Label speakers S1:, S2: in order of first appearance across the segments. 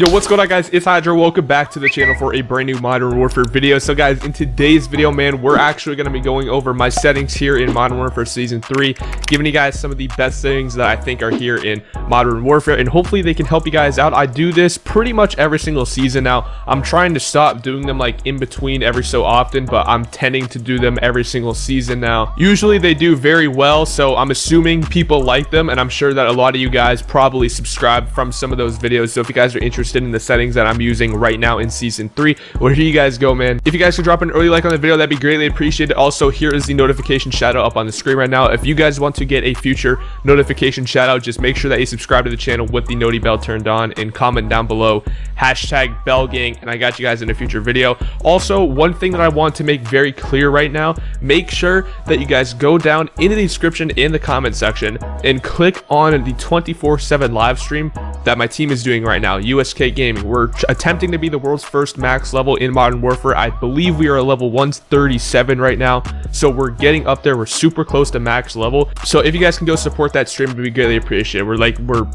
S1: Yo, what's going on, guys? It's Hydra. Welcome back to the channel for a brand new Modern Warfare video. So guys, in today's video, man, we're actually going to be going over my settings here in Modern Warfare Season 3, giving you guys some of the best settings that I think are here in Modern Warfare, and hopefully they can help you guys out. I do this pretty much every single season now. I'm trying to stop doing them like in between every so often, but I'm tending to do them every single season now. Usually they do very well, so I'm assuming people like them, and I'm sure that a lot of you guys probably subscribe from some of those videos. So if you guys are interested in the settings that I'm using right now in Season 3, well, here you guys go, man. If you guys could drop an early like on the video, that'd be greatly appreciated. Also, here is the notification shout out up on the screen right now. If you guys want to get a future notification shout out, just make sure that you subscribe to the channel with the noti bell turned on and comment down below #BellGang, and I got you guys in a future video. Also, one thing that I want to make very clear right now, make sure that you guys go down in the description in the comment section and click on the 24/7 live stream that my team is doing right now, USK Gaming. We're attempting to be the world's first max level in Modern Warfare. I believe we are at level 137 right now, so we're getting up there. We're super close to max level, so if you guys can go support that stream, it would be greatly appreciated. We're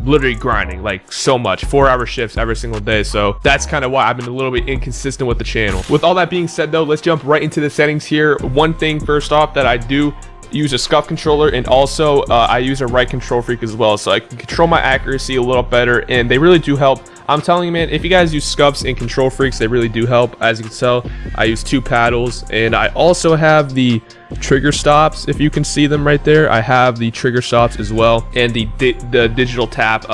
S1: literally grinding like so much, 4-hour shifts every single day, so that's kind of why I've been a little bit inconsistent with the channel. With all that being said though, let's jump right into the settings here. One thing first off, that I do use a Scuff controller, and also I use a right control freak as well, so I can control my accuracy a little better, and they really do help. I'm telling you, man, if you guys use Scuffs and control freaks, they really do help. As you can tell, I use 2 paddles, and I also have the trigger stops. If you can see them right there, I have the trigger stops as well, and the digital tap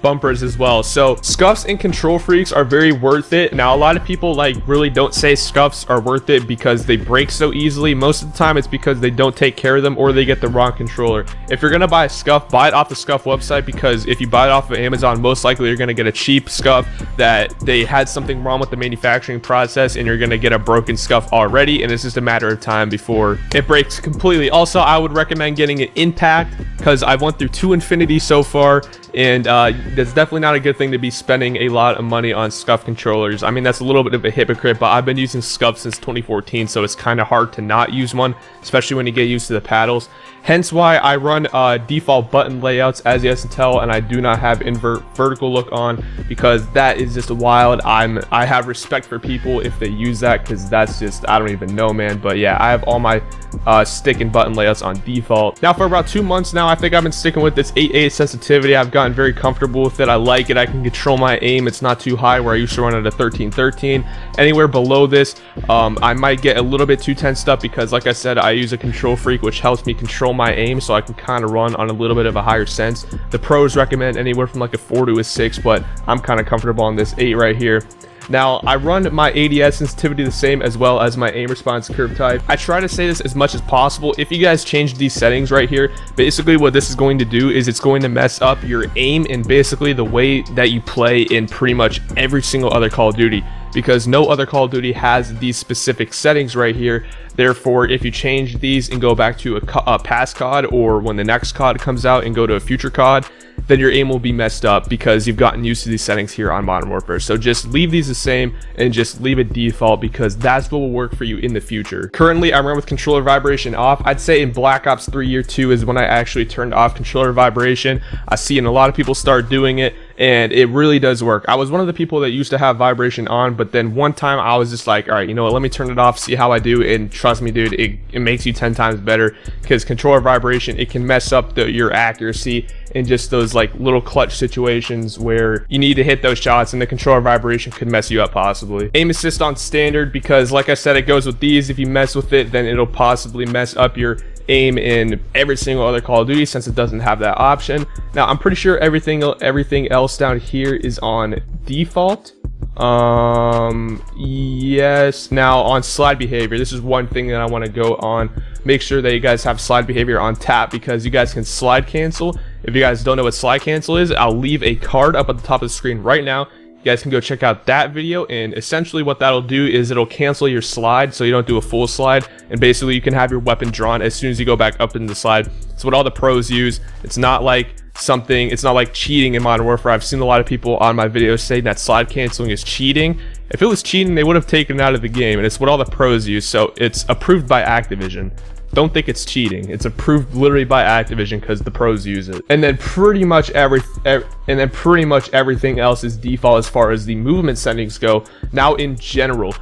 S1: bumpers as well. So Scuffs and control freaks are very worth it. Now, a lot of people really don't say Scuffs are worth it because they break so easily. Most of the time it's because they don't take care of them, or they get the wrong controller. If you're gonna buy a Scuff, buy it off the Scuff website, because if you buy it off of Amazon, most likely you're gonna get a cheap Scuff that they had something wrong with the manufacturing process, and you're gonna get a broken Scuff already, and it's just a matter of time before it breaks completely. Also, I would recommend getting an Impact, because I've went through 2 Infinity so far, and that's definitely not a good thing to be spending a lot of money on Scuff controllers. I mean, that's a little bit of a hypocrite, but I've been using Scuff since 2014, so it's kind of hard to not use one, especially when you get used to the paddles. Hence why I run default button layouts, as you guys can tell, and I do not have invert vertical look on, because that is just wild. I have respect for people if they use that, because that's just, I don't even know, man. But yeah, I have all my stick and button layouts on default. Now, for about 2 months now, I think I've been sticking with this 8/8 sensitivity. I've gotten very comfortable with it. I like it. I can control my aim. It's not too high, where I used to run at a 13/13. Anywhere below this, I might get a little bit too tensed up, because like I said, I use a control freak, which helps me control my aim, so I can kind of run on a little bit of a higher sense. The pros recommend anywhere from like a 4 to a 6, but I'm kind of comfortable on this 8 right here. Now, I run my ADS sensitivity the same, as well as my aim response curve type. I try to say this as much as possible. If you guys change these settings right here, basically what this is going to do is it's going to mess up your aim and basically the way that you play in pretty much every single other Call of Duty, because no other Call of Duty has these specific settings right here. Therefore, if you change these and go back to a past COD, or when the next COD comes out and go to a future COD, then your aim will be messed up, because you've gotten used to these settings here on Modern Warfare. So just leave these the same and just leave it default, because that's what will work for you in the future. Currently, I run with controller vibration off. I'd say in Black Ops 3 Year 2 is when I actually turned off controller vibration. I see a lot of people start doing it, and it really does work. I was one of the people that used to have vibration on, but then one time I was just like, all right, you know what, let me turn it off, see how I do, and trust me, dude, it makes you 10 times better, because controller vibration, it can mess up your accuracy in just those little clutch situations where you need to hit those shots, and the controller vibration could mess you up possibly. Aim assist on standard, because like I said, it goes with these. If you mess with it, then it'll possibly mess up your aim in every single other Call of Duty, since it doesn't have that option. Now, I'm pretty sure everything else down here is on default. Yes. Now, on slide behavior, this is one thing that I want to go on. Make sure that you guys have slide behavior on tap, because you guys can slide cancel. If you guys don't know what slide cancel is, I'll leave a card up at the top of the screen right now. You guys can go check out that video, and essentially what that'll do is it'll cancel your slide, so you don't do a full slide, and basically you can have your weapon drawn as soon as you go back up in the slide. It's what all the pros use. It's not like cheating in Modern Warfare. I've seen a lot of people on my videos say that slide canceling is cheating. If it was cheating, they would have taken it out of the game, and it's what all the pros use, so it's approved by Activision. don't think it's cheating. It's approved literally by Activision because the pros use it. And then pretty much everything else is default as far as the movement settings go. Now in general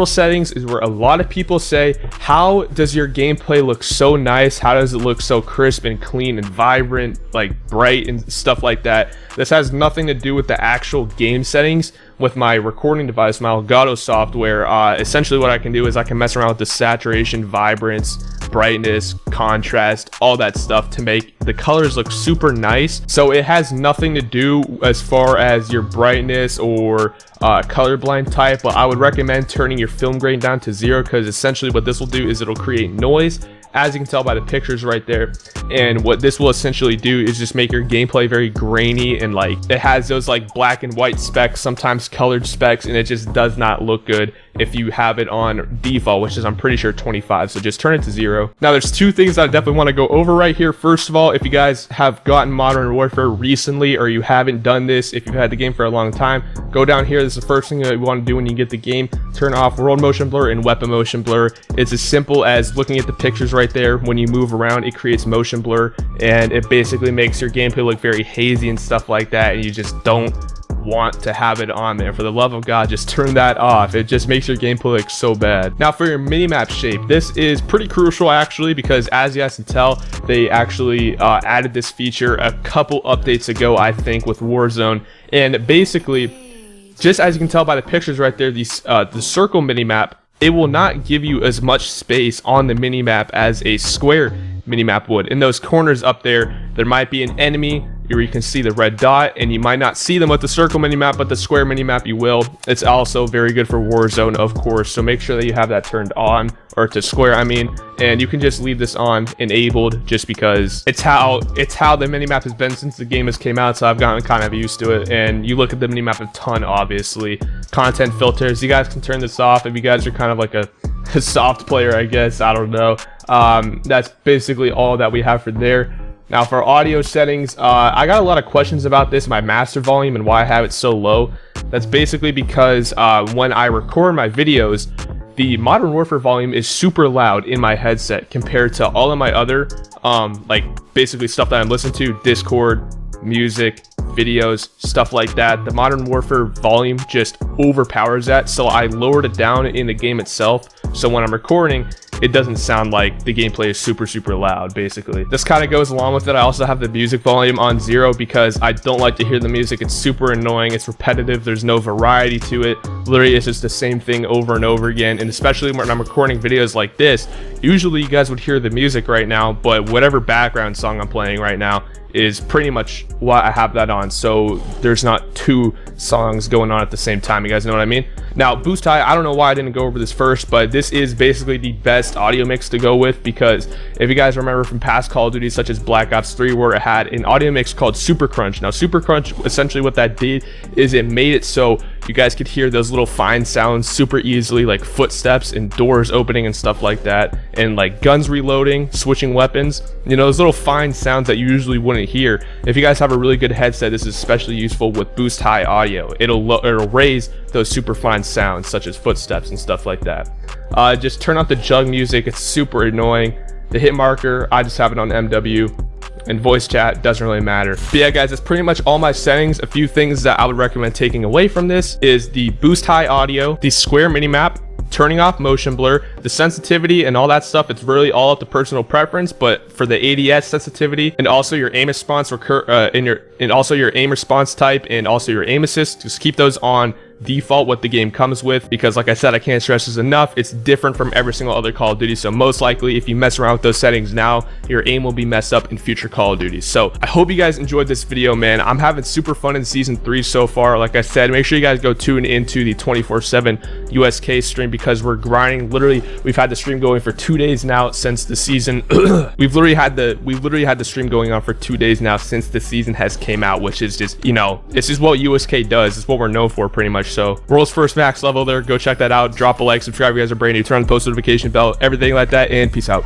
S1: settings is where a lot of people say, how does your gameplay look so nice? How does it look so crisp and clean and vibrant, like bright and stuff like that? This has nothing to do with the actual game settings. With my recording device, my Elgato software, essentially what I can do is I can mess around with the saturation, vibrance, brightness, contrast, all that stuff to make the colors look super nice. So it has nothing to do as far as your brightness or colorblind type, but I would recommend turning your film grain down to 0, because essentially what this will do is it'll create noise, as you can tell by the pictures right there. And what this will essentially do is just make your gameplay very grainy, and like it has those like black and white specs, sometimes colored specs, and it just does not look good if you have it on default, which is I'm pretty sure 25. So just turn it to 0. Now there's two things that I definitely want to go over right here. First of all, if you guys have gotten Modern Warfare recently, or you haven't done this, if you've had the game for a long time, go down here. This is the first thing that you want to do when you get the game. Turn off world motion blur and weapon motion blur. It's as simple as looking at the pictures right there. When you move around, it creates motion blur, and it basically makes your gameplay look very hazy and stuff like that, and you just don't want to have it on there. For the love of God, just turn that off. It just makes your gameplay look so bad. Now for your minimap shape, this is pretty crucial actually, because as you guys can tell, they actually added this feature a couple updates ago, I think, with Warzone. And basically, just as you can tell by the pictures right there, the circle minimap, it will not give you as much space on the minimap as a square minimap would. In those corners up there, there might be an enemy where you can see the red dot, and you might not see them with the circle minimap, but the square minimap you will. It's also very good for Warzone, of course, so make sure that you have that turned on, or to square I mean, and you can just leave this on enabled, just because it's how the minimap has been since the game has came out. So I've gotten kind of used to it, and you look at the minimap a ton. Obviously, content filters, you guys can turn this off if you guys are kind of like a soft player, I guess. I don't know. That's basically all that we have for there. Now for audio settings, I got a lot of questions about this, my master volume, and why I have it so low. That's basically because when I record my videos, the Modern Warfare volume is super loud in my headset compared to all of my other like basically stuff that I'm listening to, Discord, music, videos, stuff like that. The Modern Warfare volume just overpowers that, so I lowered it down in the game itself, so when I'm recording, it doesn't sound like the gameplay is super loud. Basically, this kind of goes along with it. I also have the music volume on 0 because I don't like to hear the music. It's super annoying, it's repetitive, there's no variety to it. Literally, it's just the same thing over and over again. And especially when I'm recording videos like this, usually you guys would hear the music right now, but whatever background song I'm playing right now is pretty much what I have that on, so there's not two songs going on at the same time. You guys know what I mean? Now boost high, I don't know why I didn't go over this first, but this is basically the best audio mix to go with, because if you guys remember from past Call of Duty such as Black Ops 3, where it had an audio mix called Super Crunch. Now Super Crunch, essentially what that did is it made it so you guys could hear those little fine sounds super easily, like footsteps and doors opening and stuff like that, and like guns reloading, switching weapons, you know, those little fine sounds that you usually wouldn't hear. If you guys have a really good headset, this is especially useful with boost high audio. It'll raise those super fine sounds such as footsteps and stuff like that. Just turn off the jug music, it's super annoying. The hit marker, I just have it on MW. And voice chat doesn't really matter. But yeah guys, that's pretty much all my settings. A few things that I would recommend taking away from this is the boost high audio, the square minimap, turning off motion blur, the sensitivity and all that stuff. It's really all up to personal preference, but for the ADS sensitivity, and also your aim response also your aim response type, and also your aim assist, just keep those on default what the game comes with, because like I said, I can't stress this enough, it's different from every single other Call of Duty. So most likely if you mess around with those settings now, your aim will be messed up in future Call of Duty. So I hope you guys enjoyed this video, man. I'm having super fun in season 3 so far. Like I said, make sure you guys go tune into the 24/7 USK stream, because we're grinding. Literally, we've had the stream going for 2 days now since the season we've literally had the stream going on for 2 days now since the season has came out, which is just, you know, this is what USK does. It's what we're known for pretty much. So world's first max level there, go check that out. Drop a like, subscribe if you guys are brand new, turn on the post notification bell, everything like that, and peace out.